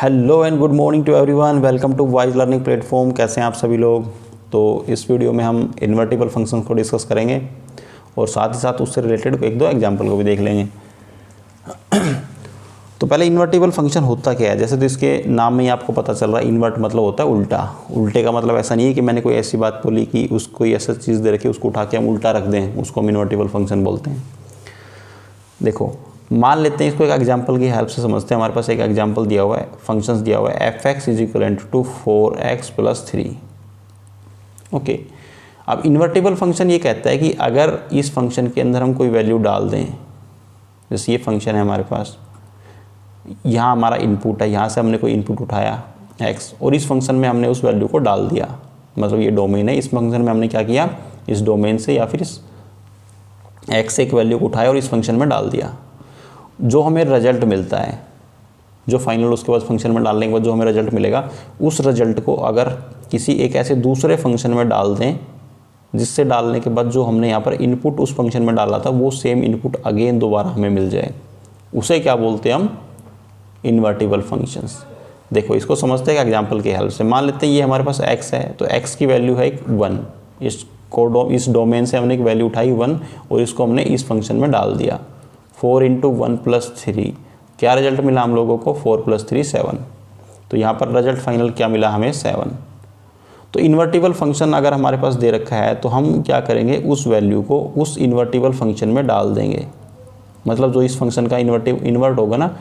Hello and good morning to everyone, welcome to wise learning platform. कैसे हैं आप सभी लोग। तो इस वीडियो में हम इन्वर्टिबल फंक्शंस को डिस्कस करेंगे और साथ ही साथ उससे रिलेटेड एक दो एग्जांपल को भी देख लेंगे। तो पहले इन्वर्टिबल फंक्शन होता क्या है। जैसे तो इसके नाम में ही आपको पता चल रहा है, इन्वर्ट मतलब होता है उल्टा। उल्टे का मतलब ऐसा नहीं है कि मैंने कोई ऐसी बात बोली कि उसको कोई ऐसा चीज़ दे रखी उसको उठा के हम उल्टा रख दें, उसको हम इन्वर्टिबल फंक्शन बोलते हैं। देखो मान लेते हैं, इसको एक एग्जांपल की हेल्प से समझते हैं। हमारे पास एक एग्जांपल दिया हुआ है, फंक्शंस दिया हुआ है f(x) = 4x + 3। ओके, अब इन्वर्टिबल फंक्शन ये कहता है कि अगर इस फंक्शन के अंदर हम कोई वैल्यू डाल दें, जैसे ये फंक्शन है हमारे पास, यहाँ हमारा इनपुट है, यहाँ से हमने कोई इनपुट उठाया x और इस फंक्शन में हमने उस वैल्यू को डाल दिया, मतलब ये डोमेन है। इस फंक्शन में हमने क्या किया, इस डोमेन से या फिर इस x से एक वैल्यू को उठाया और इस फंक्शन में डाल दिया। जो हमें रिजल्ट मिलता है, जो फाइनल उसके बाद फंक्शन में डालने के बाद जो हमें रिजल्ट मिलेगा, उस रिजल्ट को अगर किसी एक ऐसे दूसरे फंक्शन में डाल दें, जिससे डालने के बाद जो हमने यहाँ पर इनपुट उस फंक्शन में डाला था वो सेम इनपुट अगेन दोबारा हमें मिल जाए, उसे क्या बोलते हैं हम, इन्वर्टिबल फंक्शंस। देखो इसको समझते हैं एग्जाम्पल की हेल्प से। मान लेते हैं ये हमारे पास x है, तो x की वैल्यू है 1। इस डोमेन से हमने एक वैल्यू उठाई 1 और इसको हमने इस फंक्शन में डाल दिया। 4 × 1 + 3, क्या रिजल्ट मिला हम लोगों को, 4 + 3 7। तो यहाँ पर रिजल्ट फाइनल क्या मिला हमें, 7। तो इन्वर्टिबल फंक्शन अगर हमारे पास दे रखा है तो हम क्या करेंगे, उस वैल्यू को उस इन्वर्टिबल फंक्शन में डाल देंगे। मतलब जो इस फंक्शन का इन्वर्ट होगा ना,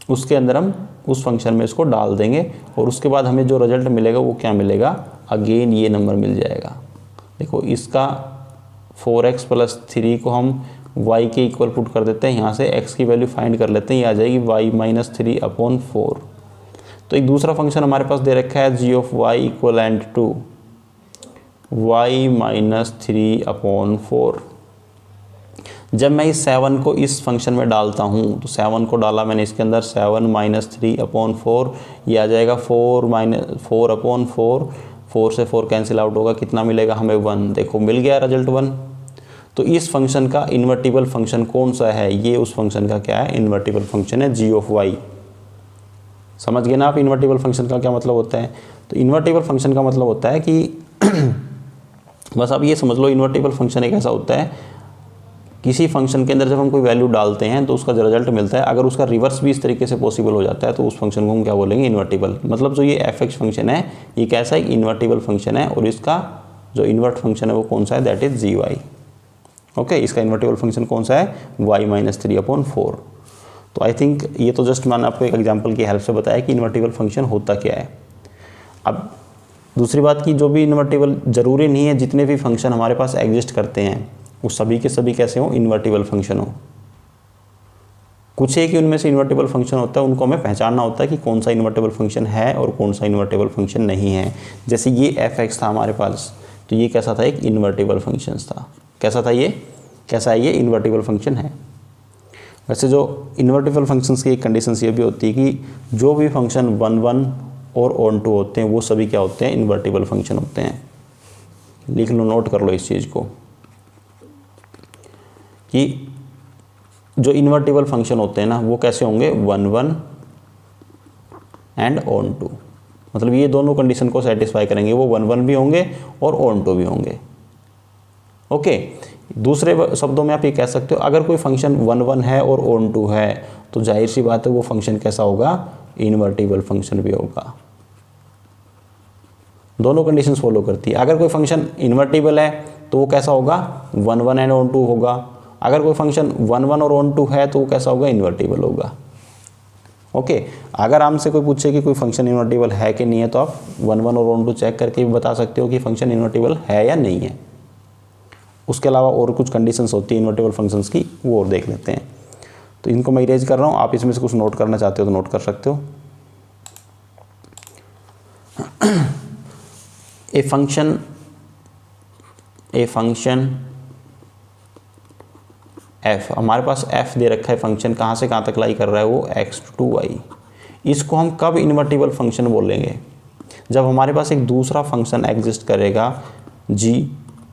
उसके अंदर हम उस फंक्शन में इसको डाल देंगे और उसके बाद हमें जो रिजल्ट मिलेगा वो क्या मिलेगा, अगेन ये नंबर मिल जाएगा। देखो इसका 4x + 3 को हम y के इक्वल पुट कर देते हैं, यहाँ से x की वैल्यू फाइंड कर लेते हैं, ये आ जाएगी y - 3/4। तो एक दूसरा फंक्शन हमारे पास दे रखा है g(y) = y - 3/4। जब मैं इस 7 को इस फंक्शन में डालता हूँ, तो 7 को डाला मैंने इसके अंदर, 7 - 3/4, ये आ जाएगा 4/4। 4 से 4 कैंसिल आउट होगा, कितना मिलेगा हमें, 1। देखो मिल गया रिजल्ट 1। तो इस फंक्शन का इन्वर्टिबल फंक्शन कौन सा है, ये उस फंक्शन का क्या है, इन्वर्टिबल फंक्शन है g(y). समझ गए ना आप इन्वर्टिबल फंक्शन का क्या मतलब होता है। तो इन्वर्टिबल फंक्शन का मतलब होता है कि बस आप ये समझ लो, इन्वर्टिबल फंक्शन एक ऐसा होता है, किसी फंक्शन के अंदर जब हम कोई वैल्यू डालते हैं तो उसका जो रिजल्ट मिलता है, अगर उसका रिवर्स भी इस तरीके से पॉसिबल हो जाता है तो उस फंक्शन को हम क्या बोलेंगे, इन्वर्टिबल। मतलब जो ये f(x) फंक्शन है, ये कैसा है, इन्वर्टिबल फंक्शन है और इसका जो इन्वर्ट फंक्शन है वो कौन सा है, दैट इज gy। ओके, इसका इन्वर्टिबल फंक्शन कौन सा है, y - 3/4। तो आई थिंक ये तो जस्ट मैंने आपको एक एग्जांपल की हेल्प से बताया कि इन्वर्टिबल फंक्शन होता क्या है। अब दूसरी बात की, जो भी इन्वर्टिबल, ज़रूरी नहीं है जितने भी फंक्शन हमारे पास एग्जिस्ट करते हैं वो सभी के सभी कैसे हो, इन्वर्टिबल फंक्शन हो। कुछ एक ही उनमें से इन्वर्टिबल फंक्शन होता है, उनको हमें पहचानना होता है कि कौन सा इन्वर्टिबल फंक्शन है और कौन सा इन्वर्टिबल फंक्शन नहीं है। जैसे ये f(x) था हमारे पास, तो ये कैसा था, एक इन्वर्टिबल फंक्शन था। कैसा था ये, कैसा है, ये इन्वर्टिबल फंक्शन है। वैसे जो इन्वर्टिबल फंक्शंस की एक कंडीशन ये भी होती है कि जो भी फंक्शन 1 1 और ऑन टू होते हैं वो सभी क्या होते हैं, इन्वर्टिबल फंक्शन होते हैं। लिख लो, नोट कर लो इस चीज़ को कि जो इन्वर्टिबल फंक्शन होते हैं ना वो कैसे होंगे, 1 1 एंड ऑन टू। मतलब ये दोनों कंडीशन को सेटिस्फाई करेंगे, वो 1 1 भी होंगे और ऑन टू भी होंगे। ओके, दूसरे शब्दों में आप ये कह सकते हो, अगर कोई फंक्शन 1 1 है और ऑन टू है तो जाहिर सी बात है वो फंक्शन कैसा होगा, इन्वर्टिबल फंक्शन भी होगा। दोनों कंडीशंस फॉलो करती है। अगर कोई फंक्शन इन्वर्टिबल है तो वो कैसा होगा, 1 1 एंड ऑन टू होगा। अगर कोई फंक्शन 1 1 और ऑन टू है तो वो कैसा होगा, इन्वर्टिबल होगा। ओके, अगर हमसे कोई पूछे कि कोई फंक्शन इन्वर्टिबल है कि नहीं है, तो आप 1 1 और ऑन टू चेक करके भी बता सकते हो कि फंक्शन इन्वर्टिबल है या नहीं है। उसके अलावा और कुछ कंडीशंस होती है इन्वर्टिबल फंक्शंस की, वो और देख लेते हैं। तो इनको मैं इरेज कर रहा हूँ, आप इसमें से कुछ नोट करना चाहते हो तो नोट कर सकते हो। ए फंक्शन f, हमारे पास f दे रखा है, फंक्शन कहाँ से कहाँ तक लाई कर रहा है वो, x to y। इसको हम कब इन्वर्टिबल फंक्शन बोलेंगे, जब हमारे पास एक दूसरा फंक्शन एग्जिस्ट करेगा g,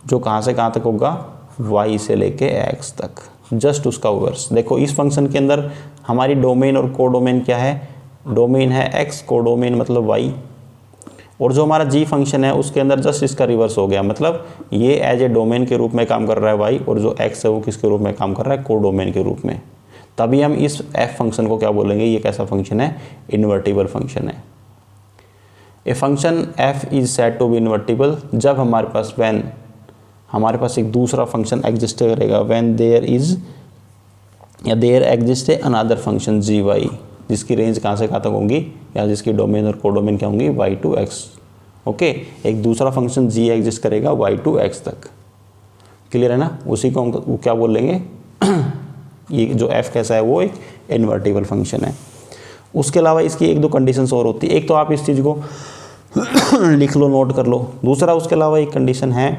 जो कहाँ से कहाँ तक होगा, y से लेके x तक, जस्ट उसका वर्स। देखो इस फंक्शन के अंदर हमारी डोमेन और कोडोमेन क्या है, डोमेन है x, कोडोमेन मतलब y, और जो हमारा g फंक्शन है उसके अंदर जस्ट इसका रिवर्स हो गया, मतलब ये एज ए डोमेन के रूप में काम कर रहा है y, और जो x है वो किसके रूप में काम कर रहा है, कोडोमेन के रूप में। तभी हम इस f फंक्शन को क्या बोलेंगे, ये कैसा फंक्शन है, इन्वर्टिबल फंक्शन है। A function f is said to be invertible जब हमारे पास व्हेन हमारे पास एक दूसरा फंक्शन एग्जिस्ट करेगा, व्हेन देयर इज या देयर एग्जिस्ट है अनदर फंक्शन जी वाई, जिसकी रेंज कहाँ से कहाँ तक होंगी, या जिसकी डोमेन और कोडोमेन क्या होंगी, y to x। ओके, एक दूसरा फंक्शन g एग्जिस्ट करेगा y to x तक। क्लियर है ना, उसी को हम क्या बोल लेंगे ये जो f कैसा है वो एक इन्वर्टिबल फंक्शन है। उसके अलावा इसकी एक दो कंडीशंस और होती है, एक तो आप इस चीज़ को लिख लो, नोट कर लो। दूसरा उसके अलावा एक कंडीशन है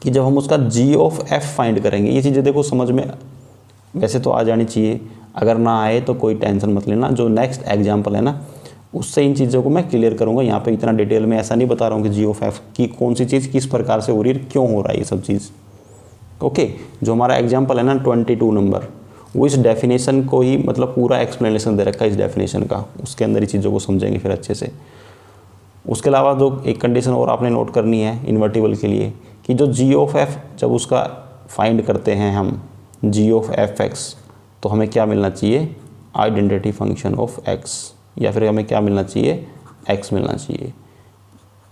कि जब हम उसका g ऑफ f फाइंड करेंगे, ये चीज़ें देखो समझ में वैसे तो आ जानी चाहिए, अगर ना आए तो कोई टेंशन मत लेना, जो नेक्स्ट एग्जाम्पल है ना उससे इन चीज़ों को मैं क्लियर करूँगा। यहाँ पे इतना डिटेल में ऐसा नहीं बता रहा हूँ कि g ऑफ f की कौन सी चीज़ किस प्रकार से हो रही है, क्यों हो रहा है ये सब चीज़। ओके, जो हमारा एग्जाम्पल है ना 22 नंबर, वो इस डेफिनेशन को ही मतलब पूरा एक्सप्लेनेशन दे रखा है इस डेफिनेशन का, उसके अंदर ही चीज़ों को समझेंगे फिर अच्छे से। उसके अलावा जो एक कंडीशन और आपने नोट करनी है इन्वर्टिबल के लिए, कि जो g ऑफ f जब उसका फाइंड करते हैं हम g ऑफ fx, तो हमें क्या मिलना चाहिए, आइडेंटिटी फंक्शन ऑफ x, या फिर हमें क्या मिलना चाहिए, x मिलना चाहिए।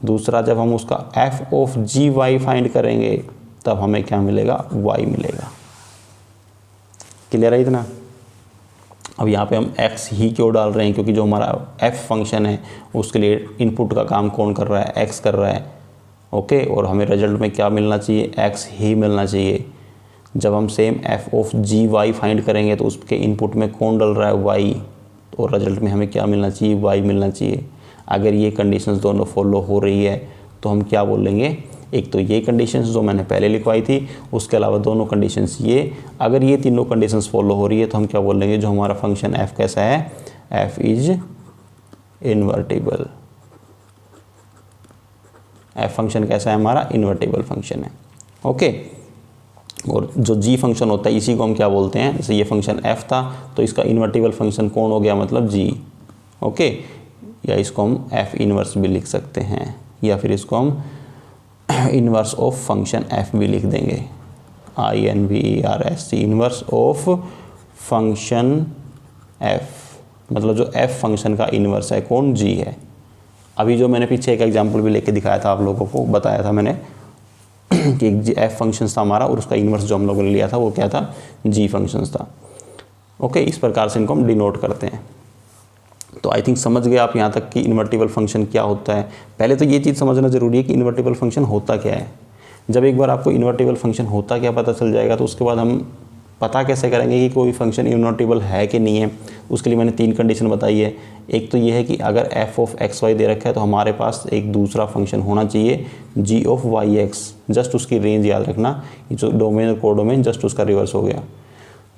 दूसरा जब हम उसका f ऑफ gy फाइंड करेंगे तब हमें क्या मिलेगा, y मिलेगा। क्लियर है इतना। अब यहाँ पे हम x ही क्यों डाल रहे हैं, क्योंकि जो हमारा f फंक्शन है उसके लिए इनपुट का काम कौन कर रहा है, x कर रहा है। ओके, और हमें रिजल्ट में क्या मिलना चाहिए, x ही मिलना चाहिए। जब हम same f of G Y find करेंगे तो उसके इनपुट में कौन डल रहा है, y, और रिजल्ट में हमें क्या मिलना चाहिए, y मिलना चाहिए। अगर ये कंडीशंस दोनों फॉलो हो रही है तो हम क्या बोलेंगे, एक तो ये कंडीशंस जो मैंने पहले लिखवाई थी, उसके अलावा दोनों कंडीशंस ये, अगर ये तीनों कंडीशंस फॉलो हो रही है तो हम क्या बोलेंगे, जो हमारा फंक्शन f कैसा है, f is invertible. f function कैसा है हमारा, इन्वर्टिबल फंक्शन है। ओके, और जो g फंक्शन होता है इसी को हम क्या बोलते हैं, जैसे ये फंक्शन f था तो इसका इन्वर्टिबल फंक्शन कौन हो गया, मतलब g। ओके, या इसको हम f इनवर्स भी लिख सकते हैं, या फिर इसको हम इनवर्स ऑफ फंक्शन f भी लिख देंगे, INVERS, inverse of function f, मतलब जो f फंक्शन का इनवर्स है कौन, g है। अभी जो मैंने पीछे एक एग्जांपल भी लेके दिखाया था, आप लोगों को बताया था मैंने कि एक f फंक्शन था हमारा और उसका इनवर्स जो हम लोगों ने लिया था वो क्या था, g फंक्शन था। ओके, इस प्रकार से इनको हम डिनोट करते हैं। तो आई थिंक समझ गए आप यहाँ तक कि इन्वर्टिबल फंक्शन क्या होता है। पहले तो ये चीज़ समझना ज़रूरी है कि इन्वर्टिबल फंक्शन होता क्या है। जब एक बार आपको इन्वर्टिबल फंक्शन होता क्या पता चल जाएगा तो उसके बाद हम पता कैसे करेंगे कि कोई फंक्शन इन्वर्टिबल है कि नहीं है। उसके लिए मैंने 3 कंडीशन बताई है। एक तो ये है कि अगर f of x why they रखा है तो हमारे पास एक दूसरा फंक्शन होना चाहिए g of Y X, just उसकी रेंज याद रखना, जो डोमेन और कोडोमेन जस्ट उसका रिवर्स हो गया।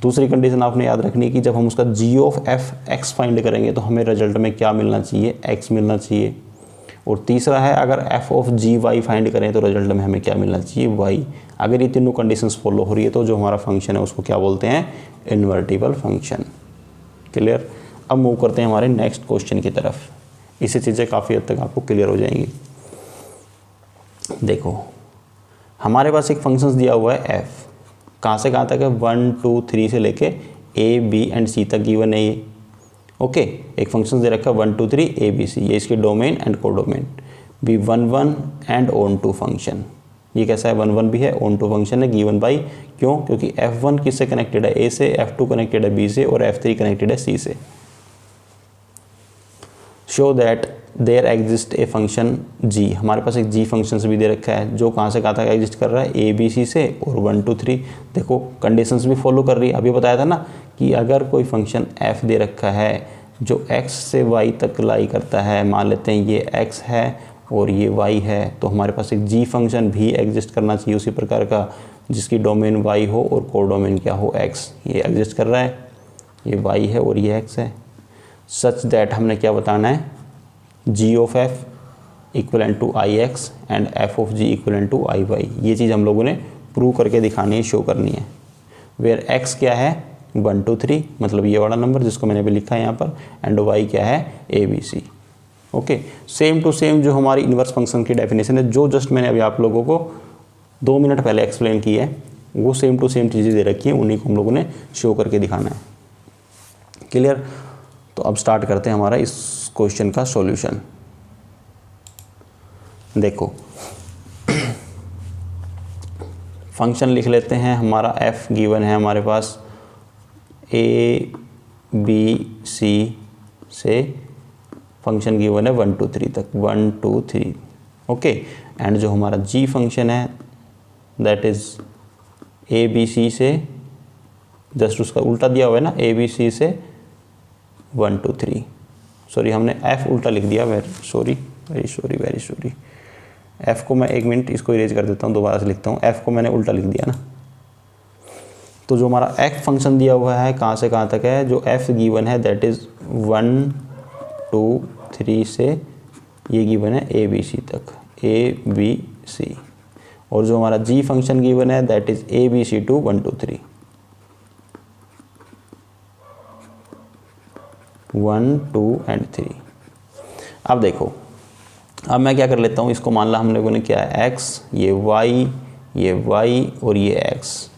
दूसरी कंडीशन आपने याद रखनी है कि जब हम उसका g of f x find करेंगे तो हमें रिजल्ट में क्या मिलना चाहिए, x मिलना चाहिए। और तीसरा है अगर f of G Y find करें तो रिजल्ट में हमें क्या मिलना चाहिए, y। अगर ये तीनों कंडीशंस फॉलो हो रही है तो जो हमारा फंक्शन है उसको क्या बोलते हैं, इन्वर्टिबल फंक्शन। क्लियर। अब मूव करते हैं हमारे नेक्स्ट क्वेश्चन की तरफ। इससे चीज़ें काफ़ी हद तक आपको क्लियर हो जाएंगी। देखो हमारे पास एक फंक्शन दिया हुआ है f, कहाँ से कहाँ तक है, 1 2 3 से लेके a b एंड c तक गिवन है ये। ओके, एक फंक्शन दे रखा है 1 2 3 a b c, ये इसके डोमेन एंड कोडोमेन भी 1 1 एंड ऑन टू फंक्शन। ये कैसा है, 1 1 भी है, ऑन टू फंक्शन है, गिवन बाई, क्यों, क्योंकि f1 किससे कनेक्टेड है, a से, f2 कनेक्टेड है b से और f3 कनेक्टेड है c से। Show that there exist a function g, हमारे पास एक g फंक्शन भी दे रखा है जो कहाँ से कहाँ तक एग्जिस्ट कर रहा है, a b c से और 1 2 3। देखो कंडीशंस भी फॉलो कर रही है। अभी बताया था ना कि अगर कोई फंक्शन f दे रखा है जो x से y तक लाई करता है, मान लेते हैं ये x है और ये y है, तो हमारे पास एक g फंक्शन भी एग्जिस्ट करना चाहिए उसी प्रकार का, जिसकी डोमेन y हो और कोडोमेन क्या हो, x। ये एग्जिस्ट कर रहा है, ये y है और ये x है। सच दैट हमने क्या बताना है, g of f equivalent to I X and f of g equivalent to I Y. ये चीज़ हम लोगों ने प्रूव करके दिखानी है, शो करनी है। वेयर x क्या है, 1 2 3, मतलब ये वाला नंबर जिसको मैंने अभी लिखा है यहाँ पर, एंड y क्या है ABC। Okay, same to same जो हमारी इन्वर्स फंक्शन की डेफिनेशन है, जो जस्ट मैंने अभी आप लोगों को 2 मिनट पहले एक्सप्लेन की है, वो सेम टू सेम चीज़ें दे रखी हैं, उन्हीं को हम लोगों ने शो करके दिखाना है। क्लियर? तो अब स्टार्ट करते हैं हमारा इस क्वेश्चन का सॉल्यूशन। देखो फंक्शन लिख लेते हैं, हमारा f गिवन है हमारे पास ABC से फंक्शन गिवन है 1 2 3 तक, 1 2 3। ओके, एंड जो हमारा g फंक्शन है दैट इज ABC से, जस्ट उसका उल्टा दिया हुआ है ना, ABC से 1 2 3। सॉरी, हमने f उल्टा लिख दिया, वेरी सॉरी। f को मैं 1 मिनट इसको इरेज कर देता हूँ, दोबारा से लिखता हूँ। f को मैंने उल्टा लिख दिया ना। तो जो हमारा f फंक्शन दिया हुआ है कहाँ से कहाँ तक है, जो f गिवन है दैट इज़ 1 2 3 से ये गिवन है ABC तक, ABC। और जो हमारा g फंक्शन गिवन है that is ABC to 1 2 3, 1 2 and 3। अब देखो, अब मैं क्या कर लेता हूँ, इसको मान ला हम लोगों ने क्या है x, ये y और ये x,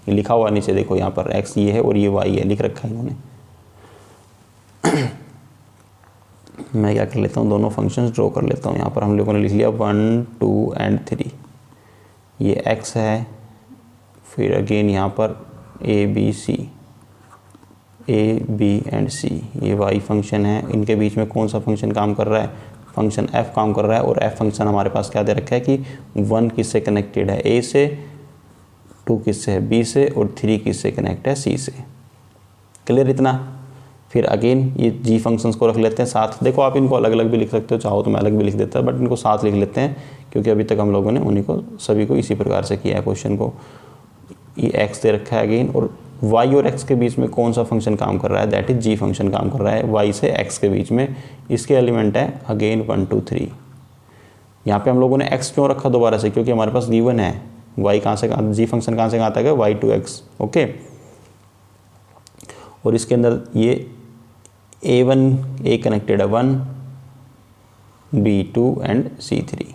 ये लिखा हुआ नीचे देखो, यहाँ पर x ये है और ये y है, लिख रखा है इन्होंने। मैं क्या कर लेता हूँ, दोनों फंक्शंस ड्रॉ कर लेता हूँ। यहाँ पर हम लोगों ने लिख लिया 1 2 एंड 3, ये x है, फिर अगेन यहाँ पर A B एंड C, ये y फंक्शन है। इनके बीच में कौन सा फंक्शन काम कर रहा है, फंक्शन f काम कर रहा है। और f फंक्शन हमारे पास क्या दे रखा है कि 1 किससे कनेक्टेड है, A से, 2 किससे है, B से, और 3 किससे कनेक्ट है, C से। क्लियर इतना? फिर अगेन ये g फंक्शंस को रख लेते हैं साथ। देखो आप इनको अलग अलग भी लिख सकते हो, चाहो तो मैं अलग भी लिख देता, बट इनको साथ लिख लेते हैं क्योंकि अभी तक हम लोगों ने उन्हीं को सभी को इसी प्रकार से किया है क्वेश्चन को। ये x दे रखा है अगेन, और y और x के बीच में कौन सा फंक्शन काम कर रहा है, दैट इज g फंक्शन काम कर रहा है y से x के बीच में। इसके एलिमेंट है अगेन 1 2 3। यहाँ पे हम लोगों ने x क्यों रखा दोबारा से, क्योंकि हमारे पास गिवन है y कहाँ से g फंक्शन कहाँ से कहाँ तक है, y to x। ओके, और इसके अंदर ये A कनेक्टेड है 1, B2 एंड C3।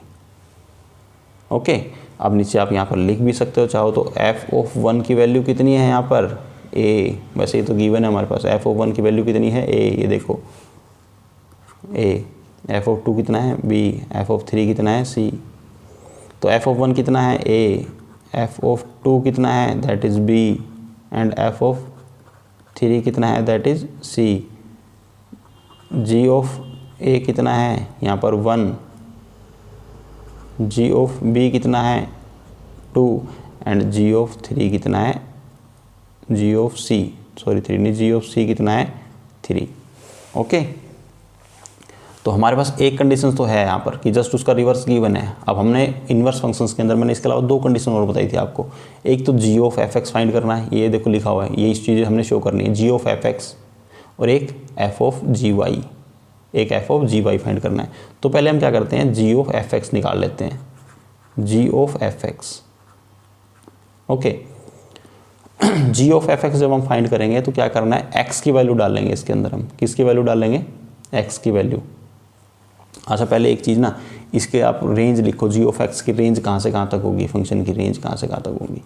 ओके, अब नीचे आप यहाँ पर लिख भी सकते हो चाहो तो। f(1) की वैल्यू कितनी है यहाँ पर, a, वैसे ये तो गिवन है हमारे पास। f(1) की वैल्यू कितनी है, a, ये देखो a। f(2) कितना है, b। f(3) कितना है, c। तो f(1) कितना है, a। f(2) कितना है, that is b। And f(3) कितना है, दैट इज़ c। g(a) कितना है यहाँ पर 1। g(b) कितना है 2, एंड g(3) कितना है, g(c) सॉरी 3 नहीं, g(c) कितना है 3। ओके, तो हमारे पास एक कंडीशन तो है यहाँ पर कि जस्ट उसका रिवर्स गिवन है। अब हमने इन्वर्स फंक्शंस के अंदर मैंने इसके अलावा 2 कंडीशन और बताई थी आपको। एक तो g(f(x) फाइंड करना है, ये देखो लिखा हुआ है, ये इस चीज़ें हमने शो करनी है, g(f(x) और एक f(gy), एक f(gy) फाइंड करना है। तो पहले हम क्या करते हैं, g(f(x) निकाल लेते हैं, g(f(x). ओके, g(f(x) जब हम फाइंड करेंगे तो क्या करना है, x की वैल्यू डालेंगे इसके अंदर। हम किसकी वैल्यू डालेंगे, x की वैल्यू। अच्छा, पहले एक चीज़ ना, इसके आप रेंज लिखो, g(f(x) की रेंज कहाँ से कहाँ तक होगी, फंक्शन की रेंज कहाँ से कहाँ तक होगी,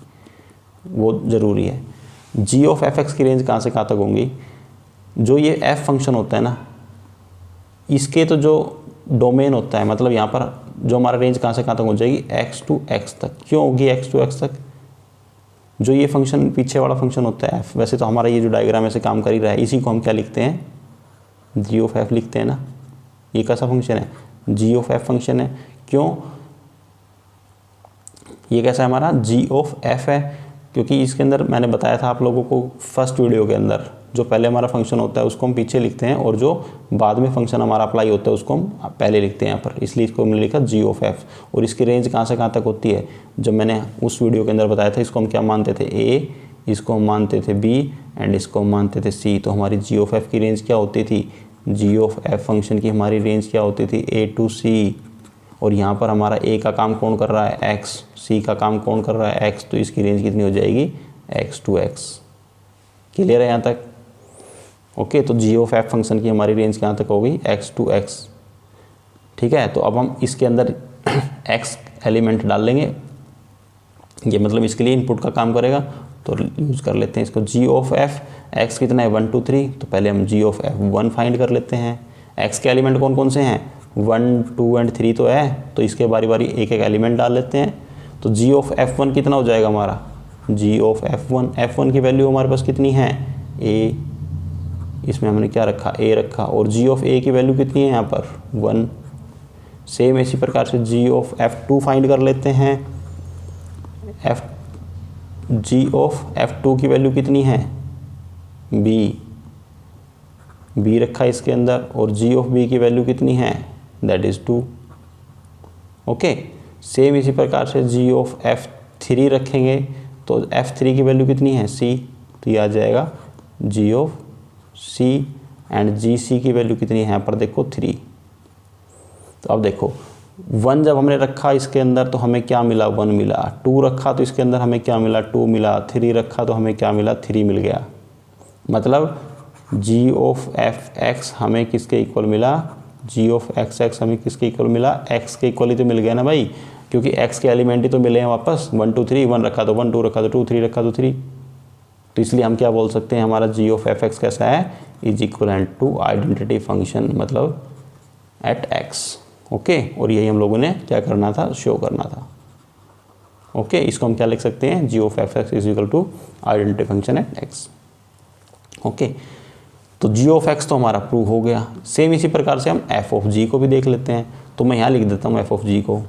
वो ज़रूरी है। g(f(x) की रेंज कहाँ से कहाँ तक होंगी, जो ये f फंक्शन होता है ना, इसके तो जो डोमेन होता है, मतलब यहाँ पर जो हमारा रेंज कहाँ से कहाँ तक हो जाएगी, x to x तक। क्यों होगी x to x तक, जो ये फंक्शन पीछे वाला फंक्शन होता है f, वैसे तो हमारा ये जो डायग्राम ऐसे काम कर ही रहा है, इसी को हम क्या लिखते हैं, g(f) लिखते हैं ना। ये कैसा फंक्शन है, g(f) फंक्शन है। क्यों, ये कैसा है हमारा, g(f) है, क्योंकि इसके अंदर मैंने बताया था आप लोगों को फर्स्ट वीडियो के अंदर, जो पहले हमारा फंक्शन होता है उसको हम पीछे लिखते हैं, और जो बाद में फंक्शन हमारा अप्लाई होता है उसको हम पहले लिखते हैं यहाँ पर, इसलिए इसको हमने लिखा g(f). और इसकी रेंज कहाँ से कहाँ तक होती है, जब मैंने उस वीडियो के अंदर बताया था, इसको हम क्या मानते थे, a, इसको हम मानते थे b, एंड इसको हम मानते थे c। तो हमारी g(f) की रेंज क्या होती थी, g(f) फंक्शन की हमारी रेंज क्या होती थी, a to c। और यहाँ पर हमारा a का काम कौन कर रहा है, x, c का काम कौन कर रहा है, x, तो इसकी रेंज कितनी हो जाएगी, x to x। क्लियर है यहाँ तक? ओके, तो जी ऑफ एफ फंक्शन की हमारी रेंज कहाँ तक होगी? x to x। ठीक है, तो अब हम इसके अंदर x एलिमेंट डाल लेंगे, ये मतलब इसके लिए इनपुट का काम करेगा, तो यूज़ कर लेते हैं इसको। जी ऑफ एफ, x कितना है 1 2 3, तो पहले हम जी ऑफ एफ 1 फाइंड कर लेते हैं। x के एलिमेंट कौन कौन से हैं? 1 2 एंड 3 तो है, तो इसके बारी बारी एक एक एलिमेंट डाल लेते हैं। तो जी ऑफ f1 कितना हो जाएगा हमारा? जी ऑफ f1 की वैल्यू हमारे पास कितनी है? a, इसमें हमने क्या रखा? a रखा। और जी ऑफ a की वैल्यू कितनी है यहाँ पर? 1। सेम इसी प्रकार से जी ऑफ f2 फाइंड कर लेते हैं। जी ऑफ f2 की वैल्यू कितनी है? b रखा इसके अंदर। और जी ऑफ b की वैल्यू कितनी है? That is 2। ओके, सेम इसी प्रकार से जी ऑफ f3 रखेंगे, तो f3 की वैल्यू कितनी है? c, तो ये आ जाएगा जी ऑफ c। एंड जी सी की वैल्यू कितनी है यहाँ पर? देखो 3। तो अब देखो 1 जब हमने रखा इसके अंदर तो हमें क्या मिला? 1 मिला। 2 रखा तो इसके अंदर हमें क्या मिला? 2 मिला। 3 रखा तो हमें क्या मिला? 3 मिल गया। मतलब जी ऑफ एफ एक्स हमें किसके इक्वल मिला? जी ऑफ एक्स एक्स हमें किसके इक्वल मिला? एक्स के इक्वल ही तो मिल गया ना भाई, क्योंकि एक्स के एलिमेंट ही तो मिले हैं वापस। 1 2 3, 1 रखा तो 1, 2 रखा तो 2, 3 रखा तो 3। तो इसलिए हम क्या बोल सकते हैं? हमारा जी ऑफ एफ एक्स कैसा है? Is equivalent to identity function, मतलब एट एक्स। ओके, और यही हम लोगों ने क्या करना था? शो करना था। ओके, इसको हम क्या लिख सकते हैं? G of F X is equal to identity function at X. Okay, तो जी ऑफ एक्स तो हमारा प्रूव हो गया। सेम इसी प्रकार से हम एफ ऑफ जी को भी देख लेते हैं। तो मैं यहाँ लिख देता हूँ एफ ऑफ जी को।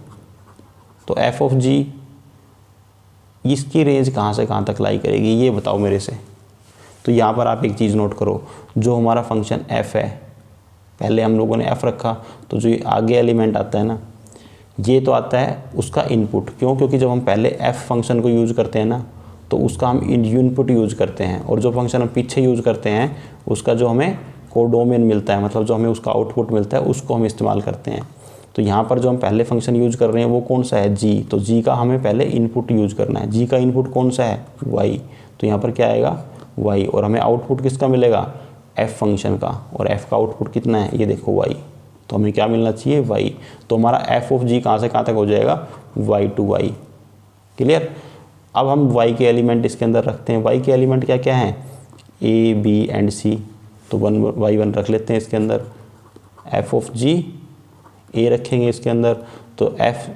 तो एफ ऑफ जी, इसकी रेंज कहाँ से कहाँ तक लाई करेगी ये बताओ मेरे से। तो यहाँ पर आप एक चीज़ नोट करो, जो हमारा फंक्शन f है, पहले हम लोगों ने f रखा, तो जो आगे एलिमेंट आता है ना, ये तो आता है उसका इनपुट। क्यों? क्योंकि जब हम पहले f फंक्शन को यूज़ करते हैं ना, तो उसका हम इनपुट यूज़ करते हैं, और जो फंक्शन हम पीछे यूज़ करते हैं उसका जो हमें कोडोमेन मिलता है, मतलब जो हमें उसका आउटपुट मिलता है, उसको हम इस्तेमाल करते हैं। तो यहाँ पर जो हम पहले फंक्शन यूज़ कर रहे हैं वो कौन सा है? जी। तो जी का हमें पहले इनपुट यूज़ करना है। जी का इनपुट कौन सा है? वाई। तो यहाँ पर क्या आएगा? वाई। और हमें आउटपुट किसका मिलेगा? एफ फंक्शन का। और एफ का आउटपुट कितना है? ये देखो वाई। तो हमें क्या मिलना चाहिए? वाई। तो हमारा एफ ऑफ जी कहाँ से कहाँ तक हो जाएगा? Y to Y. क्लियर? अब हम वाई के एलिमेंट इसके अंदर रखते हैं। वाई के एलिमेंट क्या क्या हैं? ए, बी एंड सी। तो y1 रख लेते हैं इसके अंदर। एफ ऑफ जी ए रखेंगे इसके अंदर, तो एफ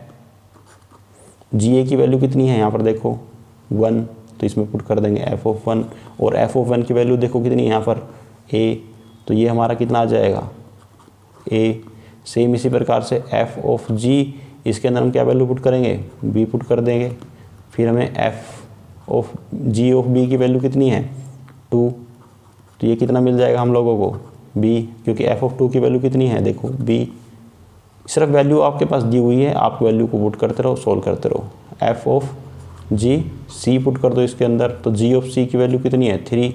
जी ए की वैल्यू कितनी है यहाँ पर? देखो 1, तो इसमें पुट कर देंगे एफ ऑफ 1। और एफ ऑफ 1 की वैल्यू देखो कितनी है यहाँ पर? ए। तो ये हमारा कितना आ जाएगा? ए। सेम इसी प्रकार से एफ ऑफ जी, इसके अंदर हम क्या वैल्यू पुट करेंगे? बी पुट कर देंगे। फिर हमें F of G of B की वैल्यू कितनी है? 2। तो ये कितना मिल जाएगा हम लोगों को? बी, क्योंकि एफ ऑफ 2 की वैल्यू कितनी है? देखो बी। सिर्फ वैल्यू आपके पास दी हुई है, आप वैल्यू को पुट करते रहो, सोल्व करते रहो। F of G C put कर दो इसके अंदर, तो जी ऑफ सी की वैल्यू कितनी है? 3।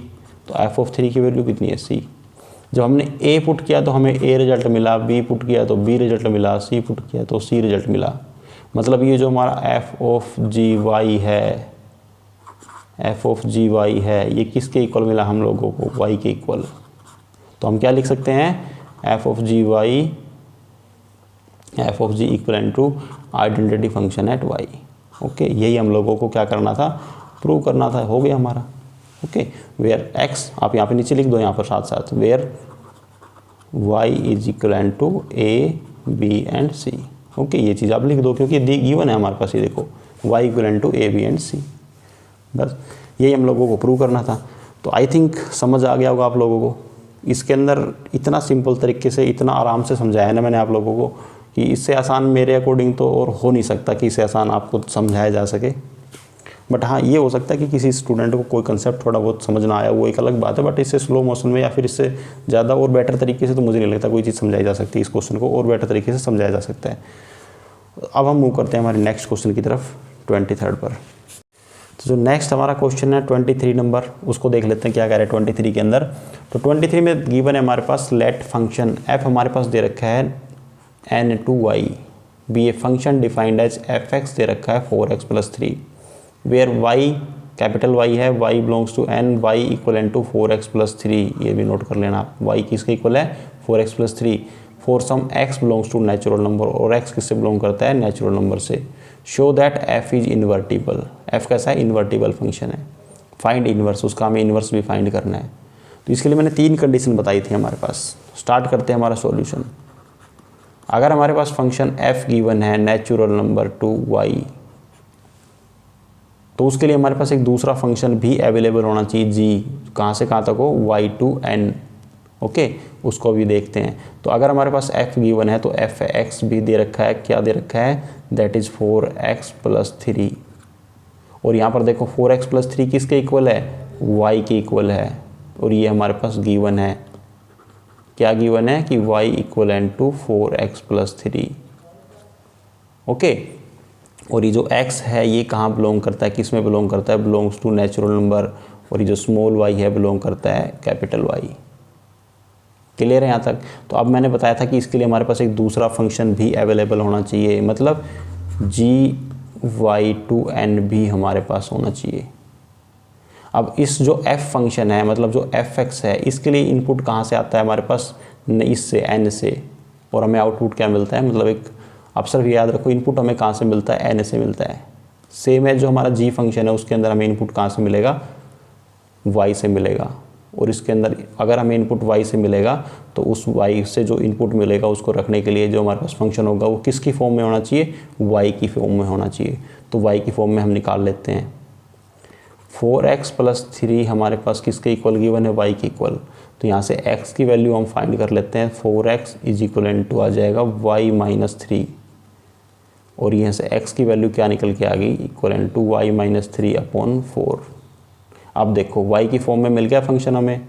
तो एफ ऑफ 3 की वैल्यू कितनी है? सी। जब हमने ए पुट किया तो हमें ए रिजल्ट मिला, बी पुट किया तो बी रिजल्ट मिला, सी पुट किया तो सी रिजल्ट मिला। मतलब ये जो हमारा एफ ऑफ जी वाई है, एफ ऑफ जी वाई है, ये किसके इक्वल मिला हम लोगों को? वाई के इक्वल। तो हम क्या लिख सकते हैं? F of G Y, F of G equal to identity function at Y. Okay, यही हम लोगों को क्या करना था? प्रूव करना था। हो गया हमारा। ओके, वेयर एक्स, आप यहाँ पे नीचे लिख दो यहाँ पर साथ साथ, where Y is equal to A B and C. Okay, ये चीज़ आप लिख दो क्योंकि गिवन है हमारे पास। ये देखो Y equal to A B and C. बस यही हम लोगों को प्रूव करना था। तो आई थिंक समझ आ गया होगा आप लोगों को। इसके अंदर इतना सिंपल तरीके से, इतना आराम से समझाया ना मैंने आप लोगों को, कि इससे आसान मेरे अकॉर्डिंग तो और हो नहीं सकता कि इससे आसान आपको समझाया जा सके। बट हाँ, ये हो सकता है कि किसी स्टूडेंट को कोई कंसेप्ट थोड़ा बहुत समझ ना आया, वो एक अलग बात है। बट इससे स्लो मोशन में या फिर इससे ज़्यादा और बेटर तरीके से तो मुझे नहीं लगता कोई चीज़ समझाई जा सकती। इस क्वेश्चन को और बेटर तरीके से समझाया जा सकता है। अब हम मूव करते हैं हमारे नेक्स्ट क्वेश्चन की तरफ, 23rd पर। तो जो नेक्स्ट हमारा क्वेश्चन है 23 नंबर, उसको देख लेते हैं क्या कह रहे हैं 23 के अंदर। तो 23 में गिवन है हमारे पास लेट फंक्शन एफ हमारे पास दे रखा है n2y be a function defined as F X दे रखा है 4x + 3, where y capital Y है, Y belongs to N, Y equal to 4x+3, ये भी नोट कर लेना आप, वाई किसके इक्वल है 4x+3, for some x belongs to natural number, और x किससे बिलोंग करता है नेचुरल नंबर से। Show that f is invertible, f कैसा है इन्वर्टिबल फंक्शन है। फाइंड इन्वर्स, उसका हमें इन्वर्स भी फाइंड करना है। तो इसके लिए मैंने 3 कंडीशन बताई थी हमारे पास। स्टार्ट करते हैं हमारा सॉल्यूशन। अगर हमारे पास फंक्शन f गिवन है नेचुरल नंबर टू y, तो उसके लिए हमारे पास एक दूसरा फंक्शन भी अवेलेबल होना चाहिए g, कहाँ से कहाँ तक हो y to n। ओके, उसको भी देखते हैं। तो अगर हमारे पास f गिवन है तो f(x) भी दे रखा है, क्या दे रखा है दैट इज़ 4x+3, और यहाँ पर देखो 4x+3 किसके इक्वल है y के इक्वल है, और ये हमारे पास गिवन है, क्या गिवन है कि y equal to 4x+3। Okay, और ये जो x है ये कहाँ बिलोंग करता है, किस में बिलोंग करता है, बिलोंग्स टू नेचुरल नंबर, और ये जो स्मॉल y है बिलोंग करता है कैपिटल Y। क्लियर है यहाँ तक। तो अब मैंने बताया था कि इसके लिए हमारे पास एक दूसरा फंक्शन भी अवेलेबल होना चाहिए, मतलब gy to n भी हमारे पास होना चाहिए। अब इस जो f फंक्शन है, मतलब जो f(x) है, इसके लिए इनपुट कहाँ से आता है हमारे पास, इससे n से, और हमें आउटपुट क्या मिलता है, मतलब एक आप सिर्फ याद रखो इनपुट हमें कहाँ से मिलता है n से मिलता है। सेम है जो हमारा g फंक्शन है उसके अंदर हमें इनपुट कहाँ से मिलेगा y से मिलेगा, और इसके अंदर अगर हमें इनपुट y से मिलेगा तो उस y से जो इनपुट मिलेगा उसको रखने के लिए जो हमारे पास फंक्शन होगा वो किसकी फॉर्म में होना चाहिए, y की फॉर्म में होना चाहिए। तो y की फॉर्म में हम निकाल लेते हैं। 4x+3 हमारे पास किसके इक्वल गिवन है, y के इक्वल। तो यहाँ से x की वैल्यू हम फाइंड कर लेते हैं। 4x इज इक्वल टू आ जाएगा y-3, और यहाँ से x की वैल्यू क्या निकल के आ गई, इक्वल टू y-3/4। अब देखो y की फॉर्म में मिल गया फंक्शन हमें।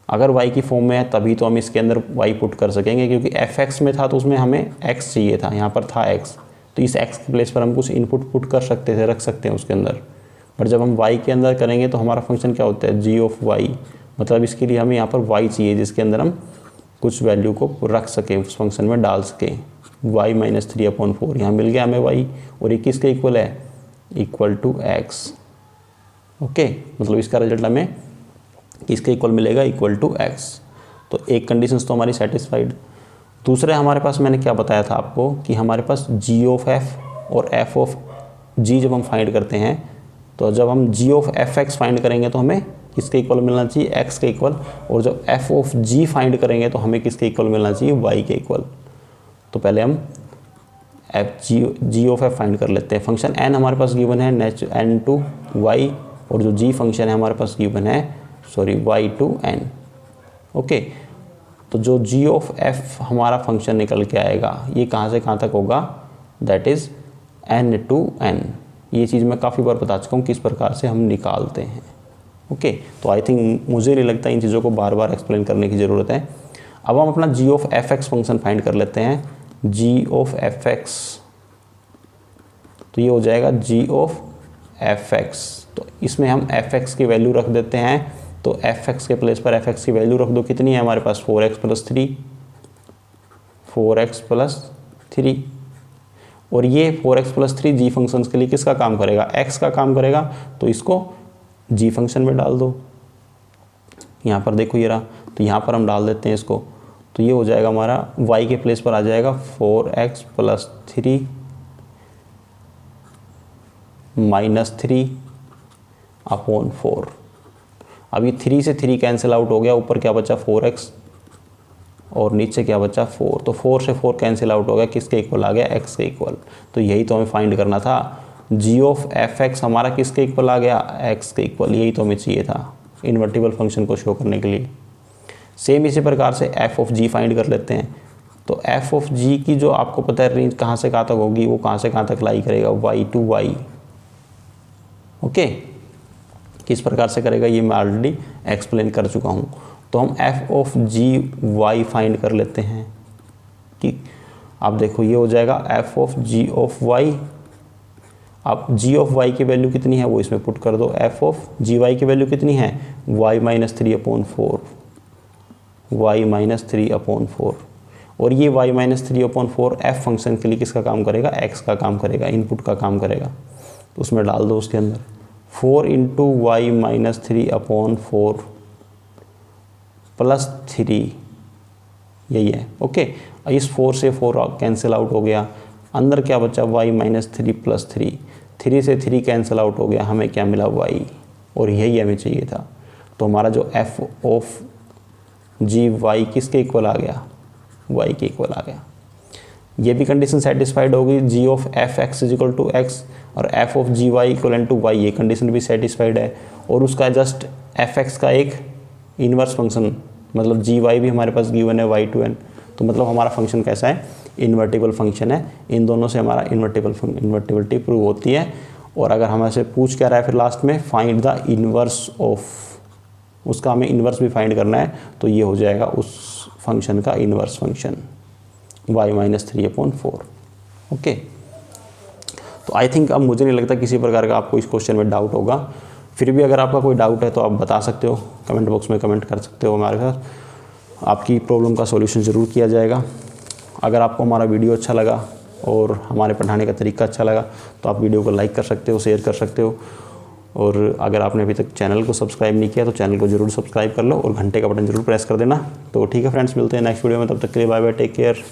अगर y की फॉर्म में है तभी तो हम इसके अंदर y पुट कर सकेंगे, क्योंकि f(x) में था तो उसमें हमें x चाहिए था, यहाँ पर था x, तो इस x के प्लेस पर हम कुछ इनपुट पुट कर सकते थे, रख सकते हैं उसके अंदर। पर जब हम y के अंदर करेंगे तो हमारा फंक्शन क्या होता है g(y), मतलब इसके लिए हमें यहाँ पर y चाहिए जिसके अंदर हम कुछ वैल्यू को रख सकें, उस फंक्शन में डाल सकें। y-3/4 यहाँ मिल गया हमें y, और ये किसके इक्वल है, इक्वल टू x। ओके, मतलब इसका रिजल्ट हमें किसके इक्वल मिलेगा, इक्वल टू x। तो एक कंडीशन तो हमारी सेटिस्फाइड। दूसरे हमारे पास मैंने क्या बताया था आपको कि हमारे पास g(f) और f(g) जब हम फाइंड करते हैं, तो जब हम g(f(x) फाइंड करेंगे तो हमें किसके इक्वल मिलना चाहिए, x के इक्वल, और जब f(g) फाइंड करेंगे तो हमें किसके इक्वल मिलना चाहिए, y के इक्वल। तो पहले हम g(f) फाइंड कर लेते हैं। फंक्शन n हमारे पास गिवन है n to y, और जो g फंक्शन है हमारे पास गिवन है y to n। ओके, तो जो g(f) हमारा फंक्शन निकल के आएगा ये कहाँ से कहाँ तक होगा, that is n to n। ये चीज़ मैं काफ़ी बार बता चुका हूँ किस प्रकार से हम निकालते हैं। ओके, तो आई थिंक मुझे नहीं लगता इन चीज़ों को बार बार एक्सप्लेन करने की ज़रूरत है। अब हम अपना g(f(x) फंक्शन फाइंड कर लेते हैं। g(f(x), तो ये हो जाएगा g(f(x), तो इसमें हम f(x) की वैल्यू रख देते हैं। तो f(x) के प्लेस पर f(x) की वैल्यू रख दो, कितनी है हमारे पास 4x+3, और ये 4x+3 g फंक्शंस के लिए किसका काम करेगा, x का काम करेगा, तो इसको g फंक्शन में डाल दो। यहाँ पर देखो ये रहा, तो यहाँ पर हम डाल देते हैं इसको, तो ये हो जाएगा हमारा y के प्लेस पर आ जाएगा 4x+3 -3/4। अब ये 3 से 3 कैंसिल आउट हो गया, ऊपर क्या बचा 4x और नीचे क्या बचा 4, तो 4 से 4 कैंसिल आउट हो गया, किसके इक्वल आ गया, x के इक्वल। तो यही तो हमें फाइंड करना था, g(f(x) हमारा किसके इक्वल आ गया, x के इक्वल। यही तो हमें चाहिए था इन्वर्टिबल फंक्शन को शो करने के लिए। सेम इसी प्रकार से f(g) फाइंड कर लेते हैं। तो f(g) की जो आपको पता है रेंज कहाँ से कहाँ तक होगी, वो कहाँ से कहाँ तक लाई करेगा, y to y। ओके, किस प्रकार से करेगा ये मैं ऑलरेडी एक्सप्लेन कर चुका हूँ। तो हम f(g(y) फाइंड कर लेते हैं कि आप देखो ये हो जाएगा f(g(y). अब g(y) की वैल्यू कितनी है वो इसमें पुट कर दो। f(g(y) की वैल्यू कितनी है, y-3/4, y-3/4, और ये y-3/4 f फंक्शन के लिए किसका काम करेगा, x का काम करेगा, इनपुट का काम करेगा। तो उसमें डाल दो उसके अंदर। 4 into Y minus 3 upon 4 plus 3, यही है। ओके, इस 4 से 4 कैंसिल आउट हो गया, अंदर क्या बचा y माइनस 3 प्लस 3, 3 से 3 कैंसिल आउट हो गया, हमें क्या मिला y, और यही हमें चाहिए था। तो हमारा जो f ऑफ जी वाई किसके इक्वल आ गया, y के इक्वल आ गया। ये भी कंडीशन सेटिस्फाइड होगी, g of F X is equal to X और f of G Y equal to Y, ये कंडीशन भी सेटिस्फाइड है। और उसका जस्ट एफ एक्स का एक इन्वर्स फंक्शन, मतलब जी वाई भी हमारे पास गिवन है y2n, तो मतलब हमारा फंक्शन कैसा है, इन्वर्टिबल फंक्शन है। इन दोनों से हमारा इन्वर्टिबिलिटी प्रूव होती है। और अगर हमें से पूछ क्या रहा है फिर लास्ट में, फाइंड द इन्वर्स ऑफ, उसका हमें इन्वर्स भी फाइंड करना है, तो ये हो जाएगा उस फंक्शन का inverse function y minus 3 upon 4। Okay, तो आई थिंक अब मुझे नहीं लगता किसी प्रकार का आपको इस क्वेश्चन में डाउट होगा। फिर भी अगर आपका कोई डाउट है तो आप बता सकते हो, कमेंट बॉक्स में कमेंट कर सकते हो हमारे साथ, आपकी प्रॉब्लम का सॉल्यूशन ज़रूर किया जाएगा। अगर आपको हमारा वीडियो अच्छा लगा और हमारे पढ़ाने का तरीका अच्छा लगा तो आप वीडियो को लाइक कर सकते हो, शेयर कर सकते हो। और अगर आपने अभी तक चैनल को सब्सक्राइब नहीं किया तो चैनल को ज़रूर सब्सक्राइब कर लो और घंटे का बटन ज़रूर प्रेस कर देना। तो ठीक है फ्रेंड्स, मिलते हैं नेक्स्ट वीडियो में, तब तक के लिए बाय बाय, टेक केयर।